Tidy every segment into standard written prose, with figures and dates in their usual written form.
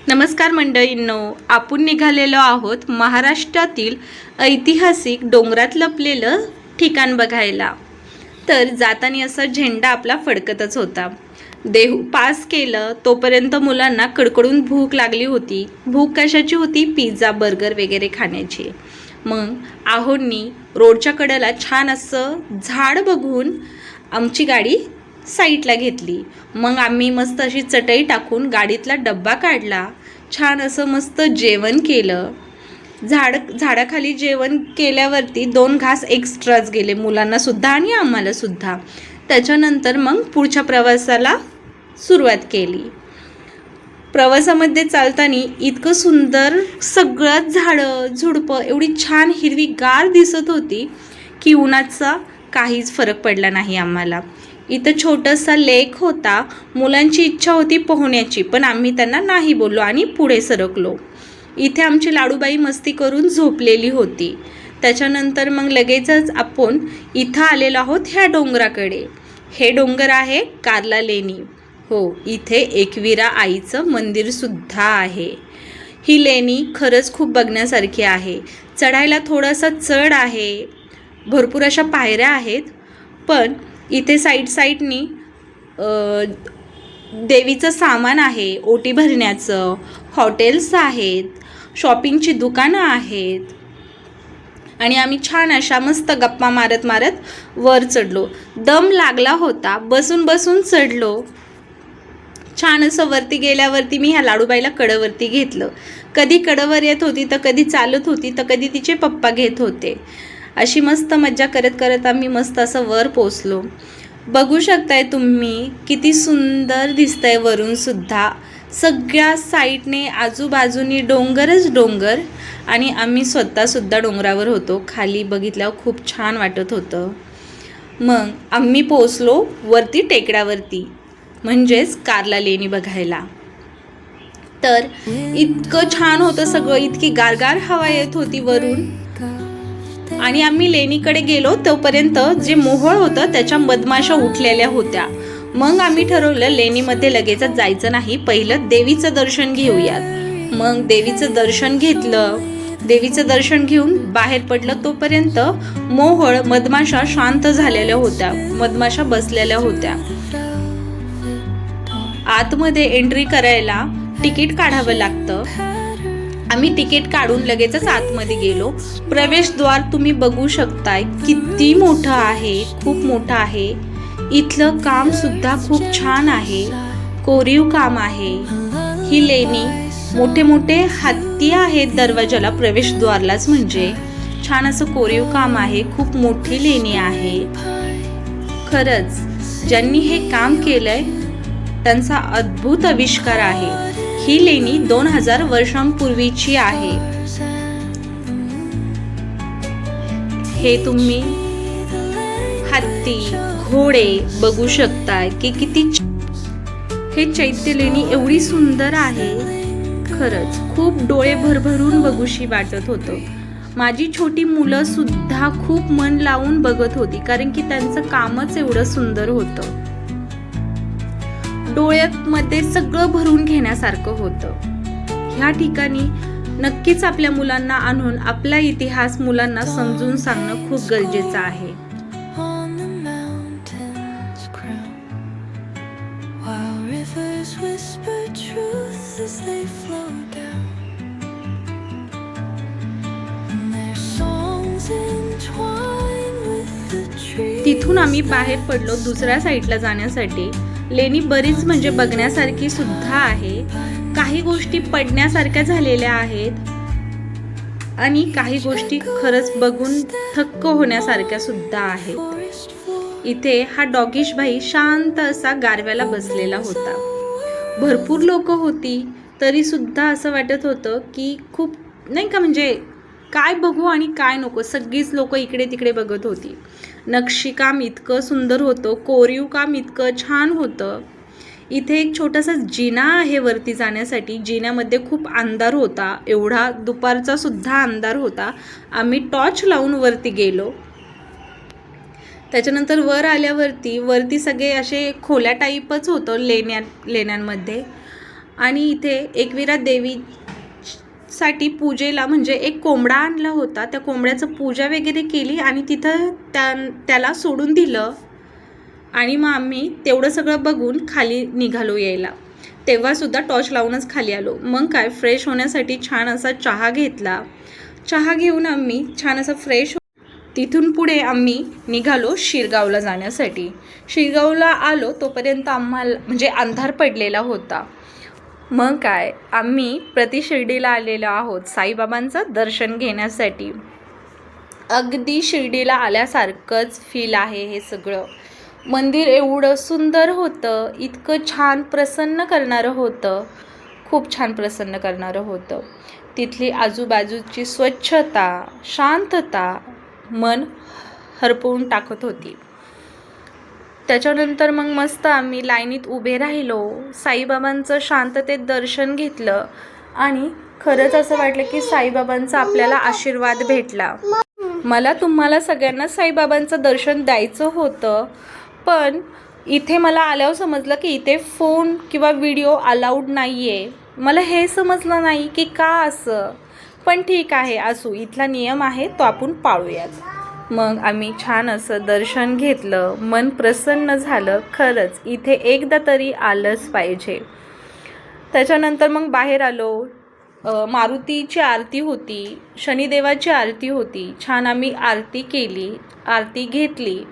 नमस्कार मंडळींनो, आपण निघालेलो आहोत महाराष्ट्रातील ऐतिहासिक डोंगरात लपलेलं ठिकाण बघायला। तर जाताना असा झेंडा आपला फडकतच होता। देहू पास केलं तोपर्यंत मुलांना कडकडून भूक लागली होती। भूक कशाची होती? पिझ्झा बर्गर वगैरे खाण्याची। मग आहोंनी रोडच्या कडेला छान असं झाड बघून आमची गाडी साईडला घेतली। मग आम्ही मस्त अशी चटई टाकून गाडीतला डब्बा काढला, छान असं मस्त जेवण केलं। झाडाखाली जेवण केल्यावरती 2 घास एक्स्ट्राच गेले मुलांना सुद्धा आणि आम्हाला सुद्धा। त्याच्यानंतर मग पुढच्या प्रवासाला सुरुवात केली। प्रवासामध्ये चालताना इतकं सुंदर सगळं झाडं झुडपं एवढी छान हिरवीगार दिसत होती की उन्हाचा काहीच फरक पडला नाही आम्हाला। इथं छोटासा लेक होता। मुलांची इच्छा होती पोहण्याची, पण आम्ही त्यांना नाही बोललो आणि पुढे सरकलो। इथे आमची लाडूबाई मस्ती करून झोपलेली होती। त्याच्यानंतर मग लगेचच आपण इथं आलेलो आहोत ह्या डोंगराकडे। हे डोंगर आहे कार्ला लेणी। हो, इथे एकविरा आईचं मंदिर सुद्धा आहे। ही लेणी खरंच खूप बघण्यासारखी आहे। चढायला थोडासा चढ आहे, भरपूर अशा पायऱ्या आहेत, पण इथे साईडनी देवीचं सामान आहे, ओटी भरण्याचं, हॉटेल्स आहेत, शॉपिंगची दुकानं आहेत आणि आम्ही छान अशा मस्त गप्पा मारत मारत वर चढलो। दम लागला होता, बसून बसून चढलो। छान असं वरती गेल्यावरती मी ह्या लाडूबाईला कडवरती घेतलं। कधी कडवर येत होती तर कधी चालत होती तर कधी तिचे पप्पा घेत होते। अशी मस्त मज्जा करत करत आम्ही मस्त असं वर पोचलो। बघू शकताय तुम्ही किती सुंदर दिसतंय वरून सुद्धा। सगळ्या साईडने आजूबाजूनी डोंगरच डोंगर आणि आम्ही स्वतःसुद्धा डोंगरावर होतो। खाली बघितल्यावर खूप छान वाटत होतं। मग आम्ही पोचलो वरती टेकड्यावरती, म्हणजेच कार्ला लेणी बघायला। तर इतकं छान होतं सगळं, इतकी गारगार हवा येत होती वरून। आणि आम्ही लेणीकडे गेलो तोपर्यंत जे मोहोळ होतं त्याच्या मधमाशा उठलेल्या होत्या। मग आम्ही ठरवलं लेणीमध्ये लगेचच जायचं नाही, पहिलं देवीचं दर्शन घेऊयात। मग देवीचं दर्शन घेतलं। देवीचं दर्शन घेऊन बाहेर पडलं तोपर्यंत मोहोळ मधमाशा शांत झालेल्या होत्या, मधमाशा बसलेल्या होत्या। आतमध्ये एंट्री करायला तिकीट काढावं लागतं। आम्ही तिकीट काढून लगेचच आतमध्ये गेलो। प्रवेशद्वार तुम्ही बघू शकताय किती मोठं आहे, खूप मोठं आहे। इथलं काम सुद्धा खूप छान आहे, कोरीव काम आहे। ही लेणी मोठे मोठे हत्ती आहेत दरवाजाला, प्रवेशद्वारलाच, म्हणजे छान असं कोरीव काम आहे। खूप मोठी लेणी आहे। खरंच ज्यांनी हे काम केलंय त्यांचा अद्भुत आविष्कार आहे। ही लेणी 2000 वर्षांपूर्वीची आहे। हे तुम्ही हत्ती घोडे बघू शकताय की किती हे चैत्य लेणी एवढी सुंदर आहे। खरंच खूप डोळे भरभरून बघूशी वाटत होतं। माझी छोटी मुलं सुद्धा खूप मन लावून बघत होती, कारण की त्यांचं कामच एवढं सुंदर होतं। डोळ्यामध्ये सगळं भरून घेण्यासारखं होतं। ह्या ठिकाणी नक्कीच आपल्या मुलांना आणून आपला इतिहास मुलांना समजून सांगणं खूप गरजेचं आहे। तिथून आम्ही बाहेर पडलो दुसऱ्या साईडला जाण्यासाठी। लेणी बरीच म्हणजे बघण्यासारखी सुद्धा आहे। काही गोष्टी पडण्यासारख्या झालेल्या आहेत आणि काही गोष्टी खरंच बघून थक्क होण्यासारख्या सुद्धा आहेत। इथे हा डॉगिश भाई शांत असा गारव्याला बसलेला होता। भरपूर लोक होती तरी सुद्धा असं वाटत होतं की खूप नाही का, म्हणजे काय बघू आणि काय नको, सगळीच लोक इकडे तिकडे बघत होती। नक्षीकाम इतकं सुंदर होतं, कोरीव काम इतकं छान होतं। इथे एक छोटासा जिना आहे वरती जाण्यासाठी। जिन्यामध्ये खूप अंधार होता, एवढा दुपारचा सुद्धा अंधार होता। आम्ही टॉर्च लावून वरती गेलो। त्याच्यानंतर वर आल्यावरती वरती सगळे असे खोल्या टाईपच होतं लेण्यांमध्ये। आणि इथे एकविरा देवीसाठी पूजेला म्हणजे एक कोंबडा आणला होता, त्या कोंबड्याचं पूजा वगैरे केली आणि तिथं त्याला सोडून दिलं. आणि मग आम्ही तेवढं सगळं बघून खाली निघालो यायला. तेव्हासुद्धा टॉर्च लावूनच खाली आलो. मग काय फ्रेश होण्यासाठी छान असा चहा घेतला. चहा घेऊन आम्ही छान असं फ्रेश तिथून पुढे आम्ही निघालो शिरगावला जाण्यासाठी. शिरगावला आलो तोपर्यंत आम्हाला म्हणजे अंधार पडलेला होता. मग काय आम्ही शिर्डीला आलेलो आहोत साईबाबांचं दर्शन घेण्यासाठी. अगदी शिर्डीला आल्यासारखंच फील आहे हे सगळं. मंदिर एवढं सुंदर होतं, इतकं छान प्रसन्न करणारं होतं, खूप छान प्रसन्न करणारं होतं. तिथली आजूबाजूची स्वच्छता, शांतता मन हरपवून टाकत होती. त्याच्यानंतर मग मस्त आम्ही लाईनीत उभे राहिलो, साईबाबांचं शांततेत दर्शन घेतलं आणि खरंच असं वाटलं की साईबाबांचा आपल्याला आशीर्वाद भेटला. मला तुम्हाला सगळ्यांना साईबाबांचं दर्शन द्यायचं होतं, पण इथे मला आल्यावर समजलं की इथे फोन किंवा व्हिडिओ अलाउड नाही आहे. मला हे समजलं नाही की का असं, पण ठीक आहे असू, इथला नियम आहे तो आपण पाळूयात. मग आम्ही छान असं दर्शन घेतलं, मन प्रसन्न झालं. खरंच इथे एकदा तरी आलंच पाहिजे. त्याच्यानंतर मग बाहेर आलो. मारुतीची आरती होती, शनिदेवाची आरती होती. छान आम्ही आरती केली, आरती घेतली,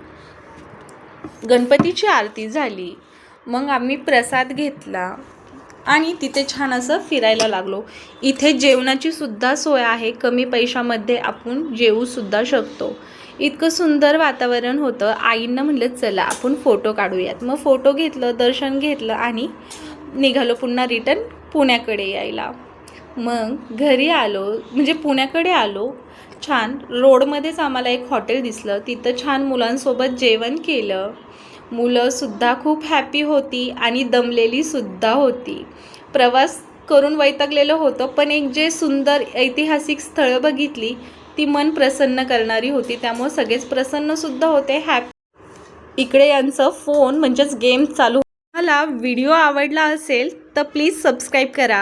गणपतीची आरती झाली. मग आम्ही प्रसाद घेतला आणि तिथे छान असं फिरायला लागलो. इथे जेवणाची सुद्धा सोय आहे, कमी पैशामध्ये आपण जेवूसुद्धा शकतो. इतकं सुंदर वातावरण होतं. आईंना म्हणलं चला आपण फोटो काढूयात. मग फोटो घेतलं, दर्शन घेतलं आणि निघालो पुन्हा रिटर्न पुण्याकडे यायला. मग घरी आलो म्हणजे पुण्याकडे आलो. छान रोडमध्येच आम्हाला एक हॉटेल दिसलं, तिथं छान मुलांसोबत जेवण केलं. मुलंसुद्धा खूप हॅपी होती आणि दमलेलीसुद्धा होती. प्रवास करून वैतागलेलं होतं, पण एक जे सुंदर ऐतिहासिक स्थळं बघितली ती मन प्रसन्न करणारी होती. त्यामुळे सगळेच प्रसन्नसुद्धा होते, हॅपी. इकडे यांचं फोन म्हणजेच गेम चालू. मला व्हिडिओ आवडला असेल तर प्लीज सबस्क्राईब करा.